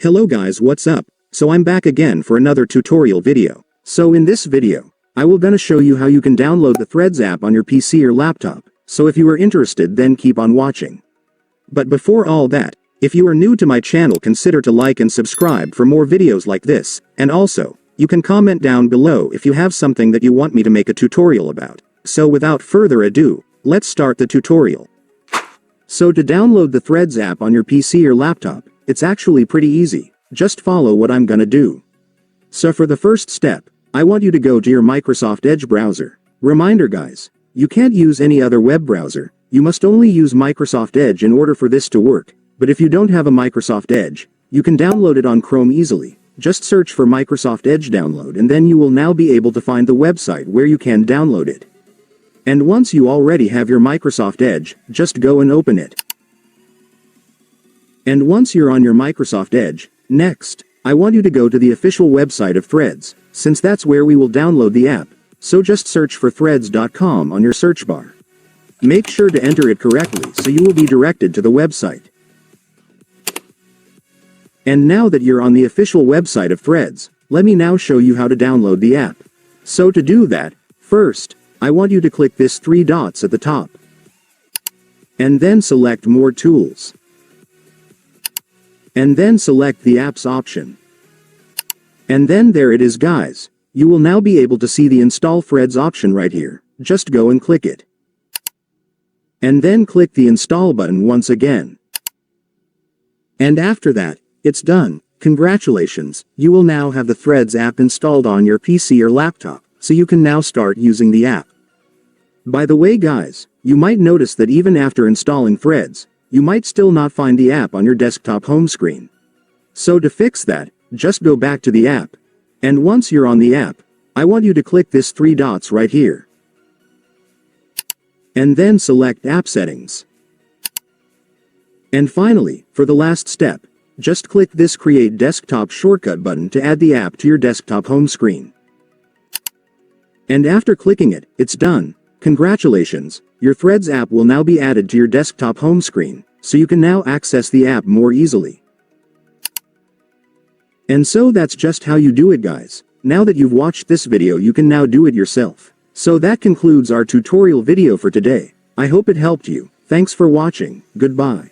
Hello guys, what's up? So I'm back again for another tutorial video. So in this video, I will gonna show you how you can download the Threads app on your PC or laptop. So if you are interested, then keep on watching. But before all that, if you are new to my channel, consider to like and subscribe for more videos like this, and also, you can comment down below if you have something that you want me to make a tutorial about. So without further ado, let's start the tutorial. So to download the Threads app on your PC or laptop, it's actually pretty easy. Just follow what I'm gonna do. So for the first step, I want you to go to your Microsoft Edge browser. Reminder guys, you can't use any other web browser, you must only use Microsoft Edge in order for this to work. But if you don't have a Microsoft Edge, you can download it on Chrome easily. Just search for Microsoft Edge download and then you will now be able to find the website where you can download it. And once you already have your Microsoft Edge, just go and open it. And once you're on your Microsoft Edge, next, I want you to go to the official website of Threads, since that's where we will download the app. So just search for threads.com on your search bar. Make sure to enter it correctly so you will be directed to the website. And now that you're on the official website of Threads, let me now show you how to download the app. So to do that, first, I want you to click this 3 dots at the top. And then select More Tools. And then select the Apps option. And then there it is guys. You will now be able to see the Install Threads option right here. Just go and click it. And then click the Install button once again. And after that, it's done. Congratulations, you will now have the Threads app installed on your PC or laptop, so you can now start using the app. By the way guys, you might notice that even after installing Threads, you might still not find the app on your desktop home screen. So to fix that, just go back to the app. And once you're on the app, I want you to click this 3 dots right here. And then select App Settings. And finally, for the last step, just click this Create Desktop Shortcut button to add the app to your desktop home screen. And after clicking it, it's done. Congratulations, your Threads app will now be added to your desktop home screen, so you can now access the app more easily. And so that's just how you do it guys. Now that you've watched this video, you can now do it yourself. So that concludes our tutorial video for today. I hope it helped you. Thanks for watching. Goodbye.